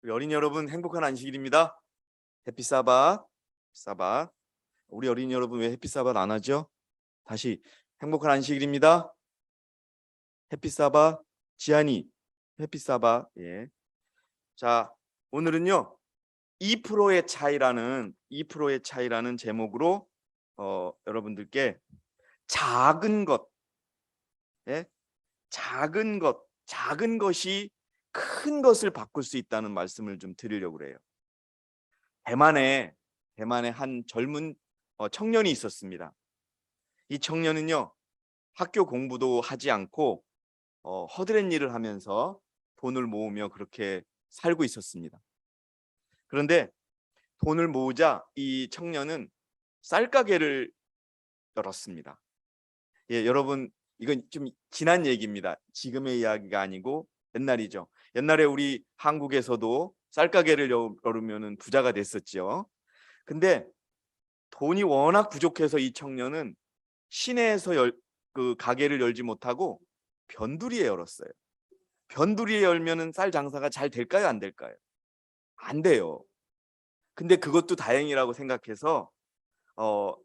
우리 어린이 여러분 행복한 안식일입니다. 해피 사bat, 사bat. 우리 어린이 여러분 왜 해피 사bat 안 하죠? 다시 행복한 안식일입니다. 해피 사bat. 지안이 해피 사bat. 예. 자, 오늘은요. 2%의 차이라는 제목으로 여러분들께 작은 것, 예? 작은 것이 큰 것을 바꿀 수 있다는 말씀을 좀 드리려고 그래요. 대만에 한 젊은 청년이 있었습니다. 이 청년은요, 학교 공부도 하지 않고 허드렛 일을 하면서 돈을 모으며 그렇게 살고 있었습니다. 그런데 돈을 모으자 이 청년은 쌀가게를 열었습니다. 예, 여러분, 이건 좀 지난 얘기입니다. 지금의 이야기가 아니고 옛날이죠. 옛날에 우리 한국에서도 쌀가게를 열으면 부자가 됐었죠. 근데 돈이 워낙 부족해서 이 청년은 시내에서 그 가게를 열지 못하고 변두리에 열었어요. 변두리에 열면은 쌀 장사가 잘 될까요, 안 될까요? 안 돼요. 근데 그것도 다행이라고 생각해서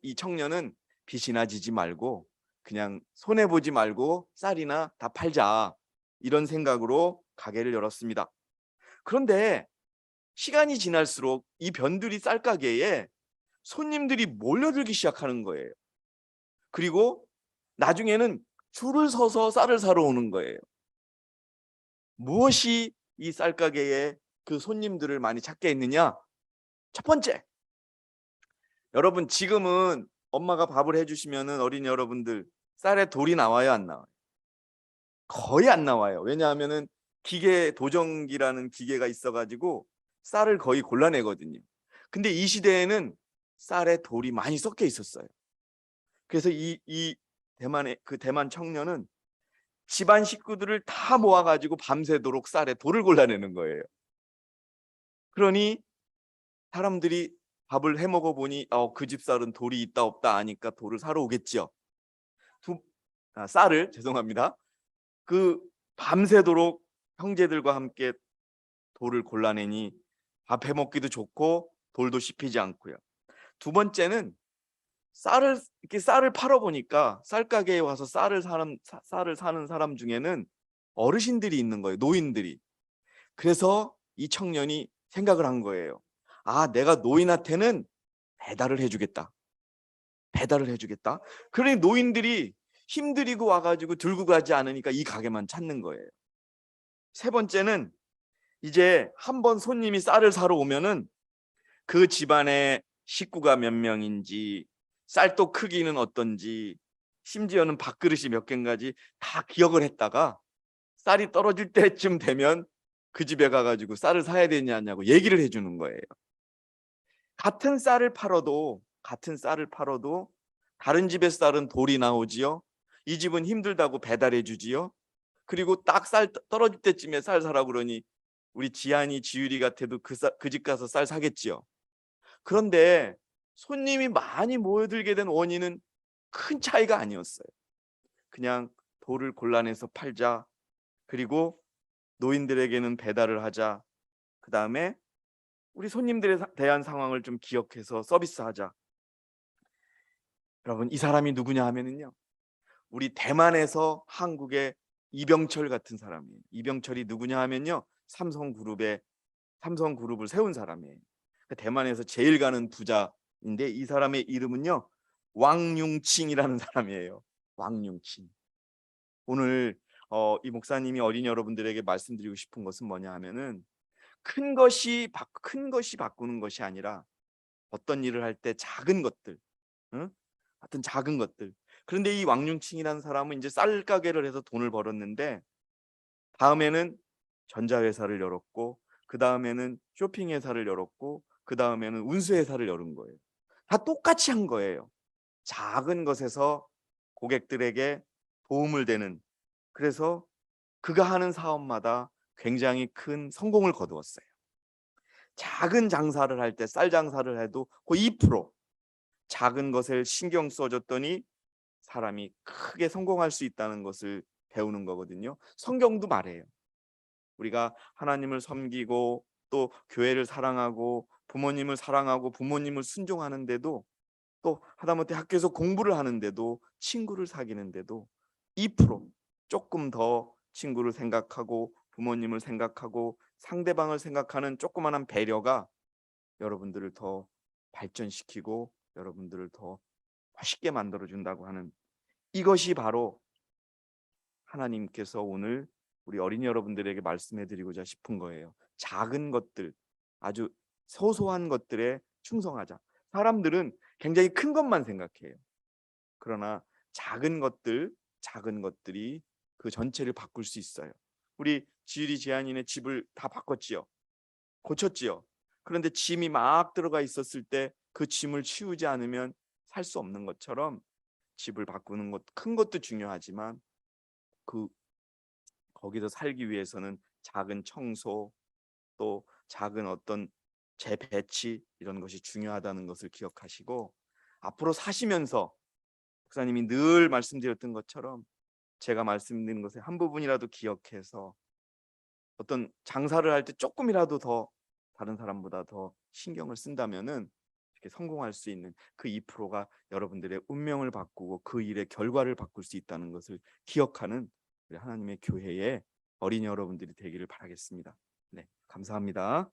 이 청년은 빚이나 지지 말고 그냥 손해 보지 말고 쌀이나 다 팔자, 이런 생각으로 가게를 열었습니다. 그런데 시간이 지날수록 이 변두리 쌀 가게에 손님들이 몰려들기 시작하는 거예요. 그리고 나중에는 줄을 서서 쌀을 사러 오는 거예요. 무엇이 이 쌀가게에 그 손님들을 많이 찾게 했느냐? 첫 번째, 여러분 지금은 엄마가 밥을 해주시면은 어린이 여러분들 쌀에 돌이 나와요, 안 나와요? 거의 안 나와요. 왜냐하면은 도정기라는 기계가 있어가지고 쌀을 거의 골라내거든요. 근데 이 시대에는 쌀에 돌이 많이 섞여 있었어요. 그래서 이 대만 청년은 집안 식구들을 다 모아가지고 밤새도록 쌀에 돌을 골라내는 거예요. 그러니 사람들이 밥을 해 먹어 보니 그 집 쌀은 돌이 있다 없다 아니까 돌을 사러 오겠죠. 쌀을 죄송합니다. 그 밤새도록 형제들과 함께 돌을 골라내니 밥 해 먹기도 좋고 돌도 씹히지 않고요. 두 번째는 쌀을 팔아 보니까 쌀 가게에 와서 쌀을 사는 사람 중에는 어르신들이 있는 거예요. 노인들이. 그래서 이 청년이 생각을 한 거예요. 내가 노인한테는 배달을 해주겠다. 배달을 해주겠다. 그러니 노인들이 힘들이고 와가지고 들고 가지 않으니까 이 가게만 찾는 거예요. 세 번째는 이제 한번 손님이 쌀을 사러 오면은 그 집안의 식구가 몇 명인지, 쌀도 크기는 어떤지, 심지어는 밥그릇이 몇 개인지 다 기억을 했다가 쌀이 떨어질 때쯤 되면 그 집에 가가지고 쌀을 사야 되냐고 얘기를 해주는 거예요. 같은 쌀을 팔아도 다른 집의 쌀은 돌이 나오지요. 이 집은 힘들다고 배달해 주지요. 그리고 딱 쌀 떨어질 때쯤에 쌀 사라고 그러니 우리 지안이 지율이 같아도 그 집 가서 쌀 사겠지요. 그런데 손님이 많이 모여들게 된 원인은 큰 차이가 아니었어요. 그냥 돌을 골라내서 팔자, 그리고 노인들에게는 배달을 하자, 그 다음에 우리 손님들에 대한 상황을 좀 기억해서 서비스하자. 여러분, 이 사람이 누구냐 하면은요, 우리 대만에서 한국의 이병철 같은 사람이에요. 이병철이 누구냐 하면요, 삼성그룹을 세운 사람이에요. 대만에서 제일 가는 부자인데 이 사람의 이름은요, 왕융칭이라는 사람이에요. 왕융칭. 오늘 이 목사님이 어린이 여러분들에게 말씀드리고 싶은 것은 뭐냐 하면은 큰 것이 바꾸는 것이 아니라 어떤 일을 할 때 작은 것들, 응? 어떤 작은 것들. 그런데 이 왕융칭이라는 사람은 이제 쌀 가게를 해서 돈을 벌었는데 다음에는 전자회사를 열었고, 그 다음에는 쇼핑회사를 열었고, 그 다음에는 운수회사를 열은 거예요. 다 똑같이 한 거예요. 작은 것에서 고객들에게 도움을 되는. 그래서 그가 하는 사업마다 굉장히 큰 성공을 거두었어요. 작은 장사를 할 때, 쌀 장사를 해도 그 2%, 작은 것에 신경 써줬더니 사람이 크게 성공할 수 있다는 것을 배우는 거거든요. 성경도 말해요. 우리가 하나님을 섬기고 또 교회를 사랑하고 부모님을 사랑하고 부모님을 순종하는데도, 또 하다못해 학교에서 공부를 하는데도, 친구를 사귀는데도 2% 조금 더 친구를 생각하고 부모님을 생각하고 상대방을 생각하는 조그마한 배려가 여러분들을 더 발전시키고 여러분들을 더 맛있게 만들어 준다고 하는, 이것이 바로 하나님께서 오늘 우리 어린이 여러분들에게 말씀해 드리고자 싶은 거예요. 작은 것들, 아주 소소한 것들에 충성하자. 사람들은 굉장히 큰 것만 생각해요. 그러나 작은 것들이 그 전체를 바꿀 수 있어요. 우리 지율이 지한이네 집을 다 바꿨지요. 고쳤지요. 그런데 짐이 막 들어가 있었을 때 그 짐을 치우지 않으면 살 수 없는 것처럼, 집을 바꾸는 것, 큰 것도 중요하지만 그 거기서 살기 위해서는 작은 청소, 또 작은 어떤 재배치, 이런 것이 중요하다는 것을 기억하시고, 앞으로 사시면서 목사님이 늘 말씀드렸던 것처럼 제가 말씀드린 것의 한 부분이라도 기억해서 어떤 장사를 할 때 조금이라도 더 다른 사람보다 더 신경을 쓴다면은 이렇게 성공할 수 있는 그 2%가 여러분들의 운명을 바꾸고 그 일의 결과를 바꿀 수 있다는 것을 기억하는 우리 하나님의 교회의 어린이 여러분들이 되기를 바라겠습니다. 네, 감사합니다.